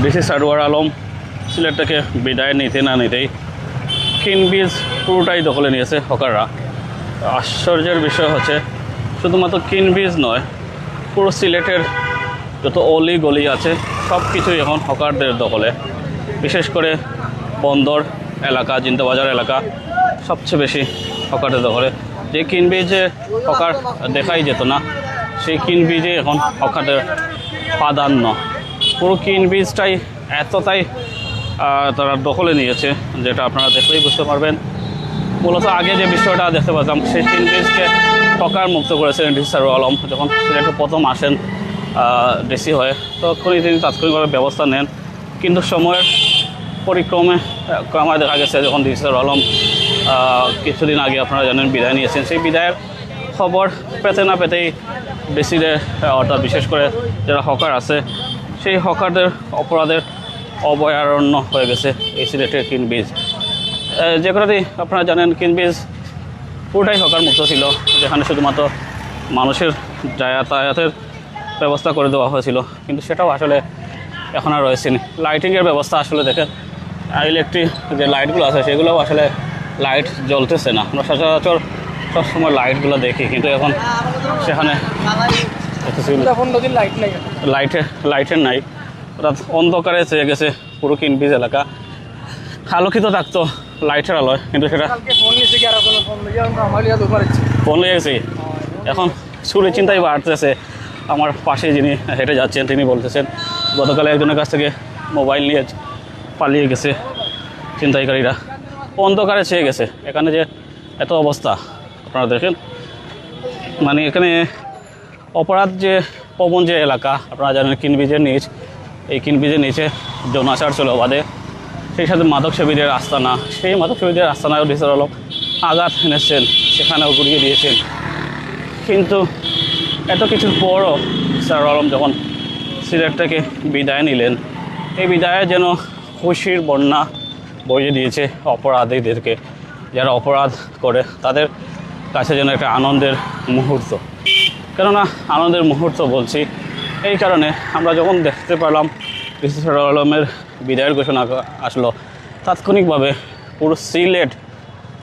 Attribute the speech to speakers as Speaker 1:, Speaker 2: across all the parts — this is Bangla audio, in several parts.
Speaker 1: ডিসি সারওয়ার আলম সিলেট থেকে বিদায় নিতে না নিতেই কিনবিজ পুরোটাই দখলে নিয়েছে হকাররা। আশ্চর্যের বিষয় হচ্ছে শুধুমাত্র কিনবিজ নয়, পুরো সিলেটের যত অলি গলি আছে সব কিছুই এখন হকারদের দখলে। বিশেষ করে বন্দর এলাকা, জিন্দাবাজার এলাকা সবচেয়ে বেশি হকারদের দখলে। যে কিনবিজে হকার দেখাই যেত না, সেই কিনবিজে এখন হকারদের প্রাধান্য। পুরো কিনবিজটাই এতটাই তারা দখলে নিয়েছে, যেটা আপনারা দেখলেই বুঝতে পারবেন। মূলত আগে যে বিষয়টা দেখতে পাচ্ছিলাম, সেই কিনবিজকে হকার মুক্ত করেছিলেন ডিসি সারওয়ার আলম। যখন সিলেটে প্রথম আসেন ডিসি হয়ে, তখনই তিনি তাৎক্ষণিকভাবে ব্যবস্থা নেন। কিন্তু সময়ের পরিক্রমে আমার দেখা গেছে যখন ডিসি সারওয়ার আলম কিছুদিন আগে আপনারা জানেন বিদায় নিয়েছেন, সেই বিদায়ের খবর পেতে না পেতেই ডিসিদের অর্থাৎ বিশেষ করে যারা হকার আছে সেই হকারদের অপরাধের অভয়ারণ্য হয়ে গেছে এই সিলেটের কিনবিজ। যে কথাটি আপনারা জানেন, কিনবিজ পুরোটাই হকার মুক্ত ছিল, যেখানে শুধুমাত্র মানুষের যাতায়াতের ব্যবস্থা করে দেওয়া হয়েছিল। কিন্তু সেটাও আসলে এখন আর রয়েছে না। লাইটিংয়ের ব্যবস্থা আসলে দেখেন, ইলেকট্রিক যে লাইটগুলো আছে সেগুলোও আসলে লাইট জ্বলতেছে না। আমরা সচরাচর সবসময় লাইটগুলো দেখি, কিন্তু এখন সেখানে লাইটের নাই, অর্থাৎ অন্ধকারে চেয়ে গেছে পুরো কিনবিজ এলাকা। আলোকিত থাকতো লাইটের আলোয়, কিন্তু সেটা ফোন লেগে গেছে। এখন চুরি চিন্তাই বাড়তেছে। আমার পাশে যিনি হেঁটে যাচ্ছেন তিনি বলতেছেন গতকালে একজনের কাছ থেকে মোবাইল নিয়ে পালিয়ে গেছে ছিনতাইকারীরা। অন্ধকারে চেয়ে গেছে। এখানে যে এত অবস্থা আপনারা দেখেন, মানে এখানে অপরাধ যে প্রবণ যে এলাকা আপনারা জানেন, কিনবিজের নিচ, এই কিনবিজের নিচে যৌনাচার ছিল বাদে, সেই সাথে মাদক সেবীদের আস্তানা, সেই মাদক সেবীদের আস্তানায়ও ডিসি সারওয়ার আলম আঘাত এনেছেন, সেখানেও গুড়িয়ে দিয়েছেন। কিন্তু এত কিছুর পরও সারওয়ার আলম যখন সিলেট থেকে বিদায় নিলেন, এই বিদায়ে যেন খুশির বন্যা বইয়ে দিয়েছে অপরাধীদেরকে। যারা অপরাধ করে তাদের কাছে যেন একটা আনন্দের মুহূর্ত। কেননা আনন্দের মুহূর্ত বলছি এই কারণে, আমরা যখন দেখতে পেলাম ডিসি সারওয়ার আলমের বিদায়ের ঘোষণা আসলো, তাৎক্ষণিকভাবে পুরো সিলেট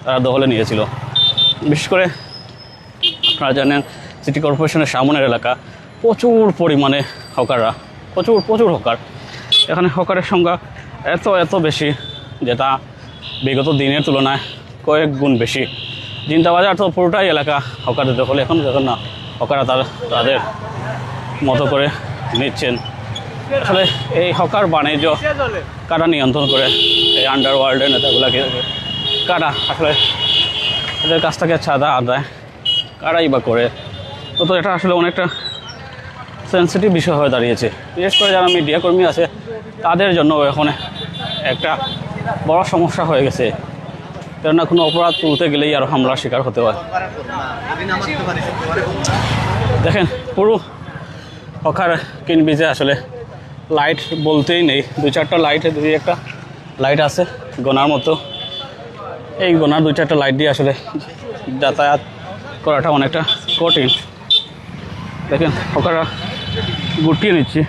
Speaker 1: তারা দখলে নিয়েছিল। বিশেষ করে আপনারা জানেন সিটি কর্পোরেশনের সামনের এলাকা প্রচুর পরিমাণে হকাররা, প্রচুর হকার। এখানে হকারের সংখ্যা এত বেশি, যেটা বিগত দিনের তুলনায় কয়েক গুণ বেশি। জিন্দাবাজার তো পুরোটাই এলাকা হকারদের দখলে। এখন দেখুন না, হকাররা তাদের মতো করে নিচ্ছেন। আসলে এই হকার বাণিজ্য কারা নিয়ন্ত্রণ করে? এই আন্ডারওয়ার্ল্ডের নেতাগুলোকে কারা আসলে এদের কাছ থেকে চাঁদা আদায় কারাই বা করে? তো এটা আসলে অনেকটা সেন্সিটিভ বিষয় হয়ে দাঁড়িয়েছে। বিশেষ করে যারা মিডিয়া কর্মী আছে তাদের জন্য এখন একটা বড় সমস্যা হয়ে গেছে, কেননা কোনো অপরাধ তুলতে গেলেই আরও হামলার শিকার হতে হয়। দেখেন পুরো হকার কিনবিজে আসলে লাইট বলতেই নেই। দুই চারটা লাইট আছে গোনার মতো। এই গোনার দুই চারটা লাইট দিয়ে আসলে যাতায়াত করাটা অনেকটা কঠিন। দেখেন হকাররা গুটিয়ে নিচ্ছে,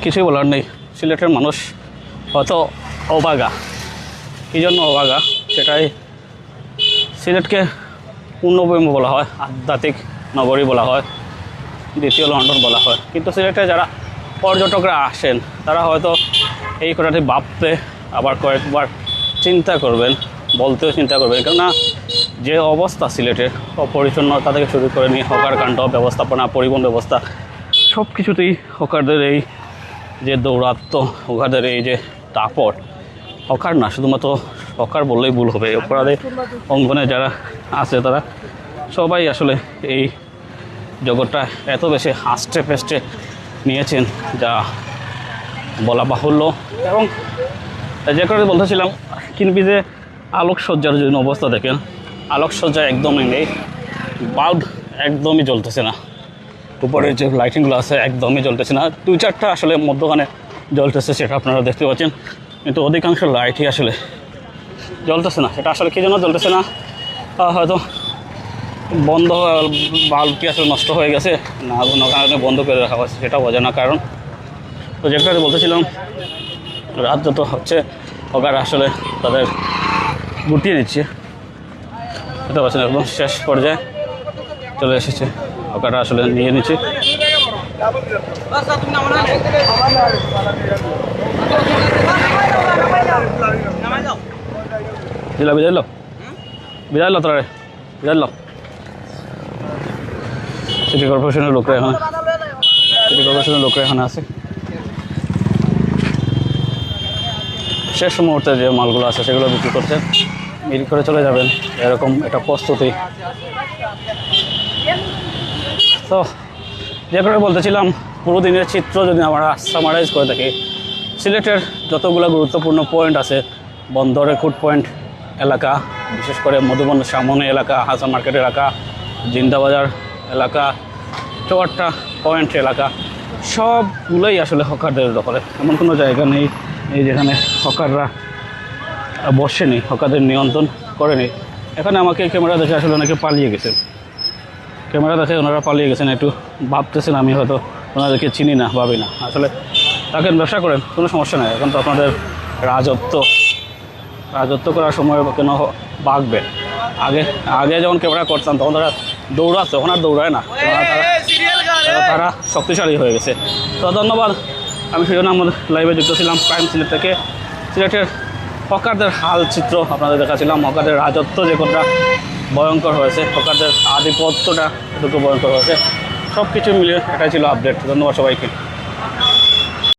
Speaker 1: কিছুই বলার নেই। সিলেটের মানুষ হয়তো অবাগা। কী জন্য অবাগা? সেটাই সিলেটকে পূর্ণভূমি বলা হয়, আধ্যাত্মিক নগরী বলা হয়, দ্বিতীয় লন্ডন বলা হয়। কিন্তু সিলেটে যারা পর্যটকরা আসেন তারা হয়তো এই কথাটি ভাবতে আবার কয়েকবার চিন্তা করবেন, বলতেও চিন্তা করবেন। কেননা যে অবস্থা সিলেটের, অপরিচ্ছন্নতা থেকে শুরু করে নিয়ে হকার কাণ্ড, ব্যবস্থাপনা, পরিবহন ব্যবস্থা সব কিছুতেই হকারদের এই যে দৌরাত্ম, হকারদের এই যে দাপট, হকার না শুধুমাত্র হকার বললেই ভুল হবে, অপরাধে অঙ্গনে যারা আছে তারা সবাই আসলে এই জগৎটা এত বেশি হাসতে পেস্টে নিয়েছেন যা বলা বাহুল্য। এবং যে কারণে বলতেছিলাম, কিনবিজে আলোকসজ্জার জন্য অবস্থা দেখেন, আলোকসজ্জা একদমই নেই, বাল্ব একদমই জ্বলতেছে না, উপরের যে লাইটিংগুলো আছে একদমই জ্বলতেছে না। দুই চারটা আসলে মধ্যখানে জ্বলতেছে, সেটা আপনারা দেখতে পাচ্ছেন, কিন্তু অধিকাংশ লাইটই আসলে জ্বলতেছে না। সেটা আসলে কী জন্য জ্বলতেছে না, হয়তো বন্ধ বাল্ব কি আসলে নষ্ট হয়ে গেছে না কোনো কারণে বন্ধ করে রাখা হয়েছে সেটাও অজানা কারণ। তো যেটা বলতেছিলাম রাত যত হচ্ছে হকার আসলে তাদের গুটিয়ে নিচ্ছে, বুঝতে পারছেন একদম শেষ পর্যায়ে চলে এসেছে, হকাররা আসলে নিয়ে নিচ্ছে। দিলা বিদায় লো, বিদায় লো তোরা, বিদায় লো। সিটি কর্পোরেশনের লোকরা এখানে আছে। শেষ মুহূর্তে যে মালগুলো আছে সেগুলো বিক্রি করছেন, বিক্রি করে চলে যাবেন, এরকম একটা প্রস্তুতি। তো যে করে বলতেছিলাম পুরো দিনের চিত্র যদি আমরা সামারাইজ করে থাকি, সিলেটের যতগুলো গুরুত্বপূর্ণ পয়েন্ট আছে, বন্দরের ফুড পয়েন্ট এলাকা, বিশেষ করে মধুবন সামনে এলাকা, হাসান মার্কেট এলাকা, জিন্দাবাজার এলাকা, চুয়াট্টা পয়েন্ট এলাকা, সবগুলোই আসলে হকারদের দখলে। এমন কোনো জায়গা নেই এই যেখানে হকাররা বসেনি, হকারদের নিয়ন্ত্রণ করেনি। এখানে আমাকে ক্যামেরা দেখে আসলে অনেকে পালিয়ে গেছেন, ক্যামেরা দেখে ওনারা পালিয়ে গেছেন, একটু ভাবতেছেন আমি হয়তো ওনাদেরকে চিনি না, ভাবি না। আসলে তাকে ব্যবসা করেন, কোনো সমস্যা নেই। এখন তো আপনাদের রাজত্ব করার সময় কেন বাঁকবে? আগে যখন ক্যামেরা করতাম তখন তারা দৌড়াতো, এখন আর দৌড়ায় না, তারা শক্তিশালী হয়ে গেছে। তো ধন্যবাদ। আমি সেজন্য আমাদের লাইভে যুক্ত ছিলাম প্রাইম সিলেট থেকে। সিলেটের হকারদের হাল চিত্র আপনাদের দেখাচ্ছিলাম, হকারদের রাজত্ব যে কতটা ভয়ঙ্কর হয়েছে, হকারদের আধিপত্যটা এতটুকু ভয়ঙ্কর হয়েছে, সব কিছু মিলিয়ে এটাই ছিল আপডেট। ধন্যবাদ সবাইকে।